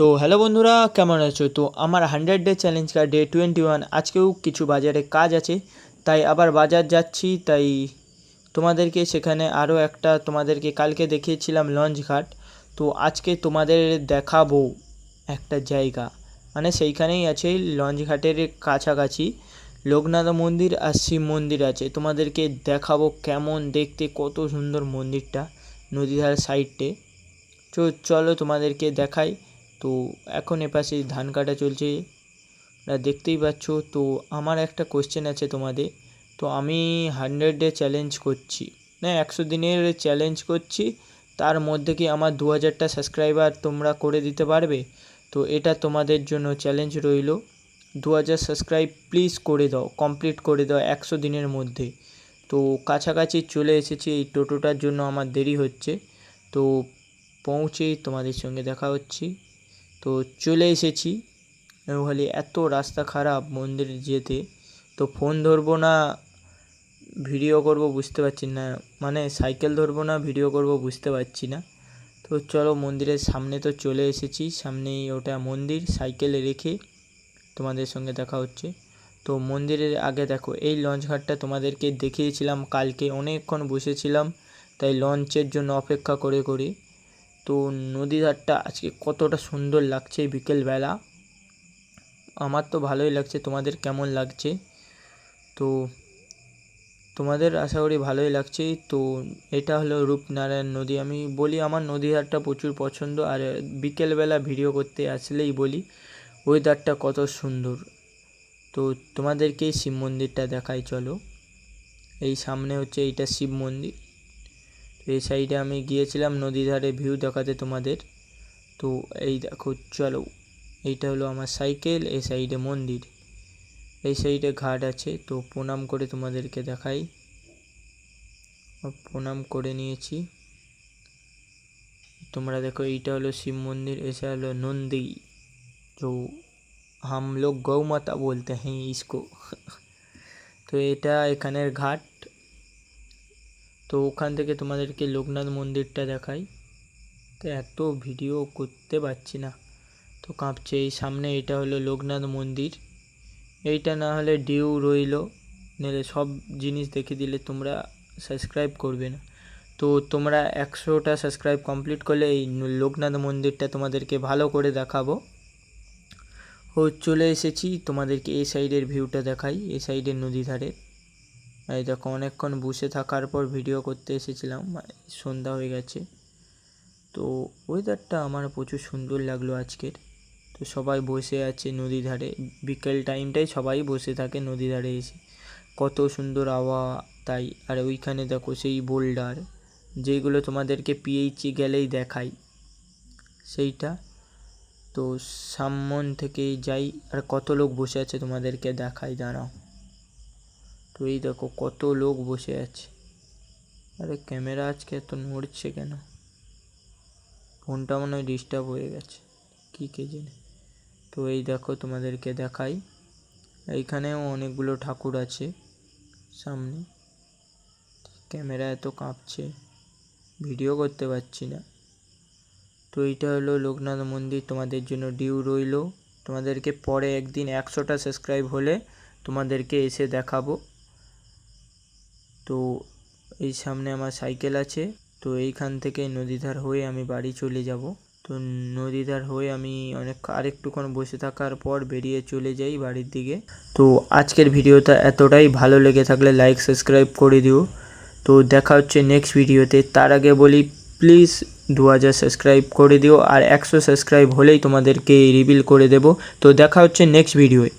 তো হ্যালো বন্ধুরা, কেমন আছো? তো আমার 100 ডে চ্যালেঞ্জ কার ডে 21, আজকেও কিছু বাজারে কাজ আছে, তাই আবার বাজার যাচ্ছি। তাই তোমাদেরকে সেখানে আরও একটা, তোমাদেরকে কালকে দেখিয়েছিলাম লঞ্চ ঘাট, তো আজকে তোমাদের দেখাবো একটা জায়গা, মানে সেইখানেই আছে লঞ্চ ঘাটের কাছাকাছি লোকনাথ মন্দির আর শিব মন্দির আছে। তোমাদেরকে দেখাবো কেমন দেখতে, কত সুন্দর মন্দিরটা নদীধার সাইডে। তো চলো তোমাদেরকে দেখাই। তো এখন এপাশে ধান কাটা চলছে, দেখতেই পাচ্ছ। তো আমার একটা কোশ্চেন আছে তোমাদের। তো আমি 100 ডে চ্যালেঞ্জ করছি, না 100 দিনের চ্যালেঞ্জ করছি, তার মধ্যে কি আমার 2000টা সাবস্ক্রাইবার তোমরা করে দিতে পারবে? তো এটা তোমাদের জন্য চ্যালেঞ্জ রইল। 2000 সাবস্ক্রাইব প্লিজ করে দাও, কমপ্লিট করে দাও 100 দিনের মধ্যে। তো কাছাকাছি চলে এসেছি, এই টোটোটার জন্য আমার দেরি হচ্ছে। তো পৌঁছেই তোমাদের সঙ্গে দেখা হচ্ছি। তো চলে এসেছি। বলি এত রাস্তা খারাপ মন্দিরে যেতে, তো ফোন ধরবো না ভিডিও করব বুঝতে পারছি না, মানে সাইকেল ধরবো না ভিডিও করব বুঝতে পারছি না। তো চলো মন্দিরের সামনে তো চলে এসেছি, সামনেই ওটা মন্দির, সাইকেল রেখে তোমাদের সঙ্গে দেখা হচ্ছে। তো মন্দিরের আগে দেখো, এই লঞ্চ ঘাটটা তোমাদেরকে দেখিয়েছিলাম কালকে, অনেকক্ষণ বসেছিলাম তাই লঞ্চের জন্য অপেক্ষা করে করে। তো নদীধারটা আজকে কতটা সুন্দর লাগছে বিকেলবেলা, আমার তো ভালোই লাগছে। তোমাদের কেমন লাগছে? তো তোমাদের আশা করি ভালোই লাগছে। তো এটা হলো রূপনারায়ণ নদী। আমি বলি আমার নদীধারটা প্রচুর পছন্দ, আর বিকেলবেলা ভিডিও করতে আসলেই বলি ওয়েদারটা কত সুন্দর। তো তোমাদেরকে শিব মন্দিরটা দেখাই চলো। এই সামনে হচ্ছে এইটা শিব মন্দির। এই সাইডে আমি গিয়েছিলাম নদী ধারে ভিউ দেখাতে তোমাদের। তো এই দেখো চলো, এইটা হলো আমার সাইকেল, এই সাইডে মন্দির, এই সাইডে ঘাট আছে। তো প্রণাম করে তোমাদেরকে দেখাই, প্রণাম করে নিয়েছি। তোমরা দেখো এইটা হলো শিব মন্দির, এসে হলো নন্দী, जो हम लोग गौ माता बोलते हैं इसको। তো এটা এখানের ঘাট। তো ওখান থেকে তোমাদেরকে লোকনাথ মন্দিরটা দেখাই। তো এত ভিডিও করতে পারছি না, তো কাঁপছে। এই সামনে এটা হলো লোকনাথ মন্দির। এইটা না হলে ডিউ রইল, নাহলে সব জিনিস দেখে দিলে তোমরা সাবস্ক্রাইব করবে না। তো তোমরা 100টা সাবস্ক্রাইব কমপ্লিট করলে এই লোকনাথ মন্দিরটা তোমাদেরকে ভালো করে দেখাবো। ও চলে এসেছি, তোমাদেরকে এই সাইডের ভিউটা দেখাই, এই সাইডের নদী ধারে। এই দেখো অনেকক্ষণ বসে থাকার পর ভিডিও করতে এসেছিলাম, সন্ধ্যা হয়ে গেছে। তো ওয়েদারটা আমার প্রচুর সুন্দর লাগলো আজকের। তো সবাই বসে আছে নদী ধারে, বিকেল টাইমটাই সবাই বসে থাকে নদী ধারে এসে, কত সুন্দর হাওয়া তাই। আর ওইখানে দেখো সেই বোল্ডার, যেইগুলো তোমাদেরকে পিএইচি গেলেই দেখাই সেইটা। তো সামন থেকে যাই, আর কত লোক বসে আছে তোমাদেরকে দেখাই, দাঁড়াও। তো এই দেখো কত লোক বসে আছে। আরে ক্যামেরা আজকে এত নড়ছে কেন? ফোনটা মনে হয় ডিস্টার্ব হয়ে গেছে, কী কে জানে। তো এই দেখো তোমাদেরকে দেখাই, এইখানেও অনেকগুলো ঠাকুর আছে সামনে। ক্যামেরা এত কাঁপছে, ভিডিও করতে পারছি না। তো এইটা হলো লোকনাথ মন্দির, তোমাদের জন্য ডিউ রইল। তোমাদেরকে পরে একদিন 100টা সাবস্ক্রাইব হলে তোমাদেরকে এসে দেখাবো। তো এই সামনে আমার সাইকেল আছে। তো এইখান থেকে নদীধার হয়ে আমি বাড়ি চলে যাব। তো নদীধার হয়ে আমি আরেকটুক্ষণ বসে থাকার পর বেরিয়ে চলে যাই বাড়ির দিকে। তো আজকের ভিডিওটা এতটাই, ভালো লেগে থাকলে লাইক সাবস্ক্রাইব করে দিও। তো দেখা হচ্ছে নেক্সট ভিডিওতে। তার আগে বলি প্লিজ 2000 সাবস্ক্রাইব করে দিও, আর 100 সাবস্ক্রাইব হলেই তোমাদেরকে রিভিল করে দেব। তো দেখা হচ্ছে নেক্সট ভিডিওয়ে।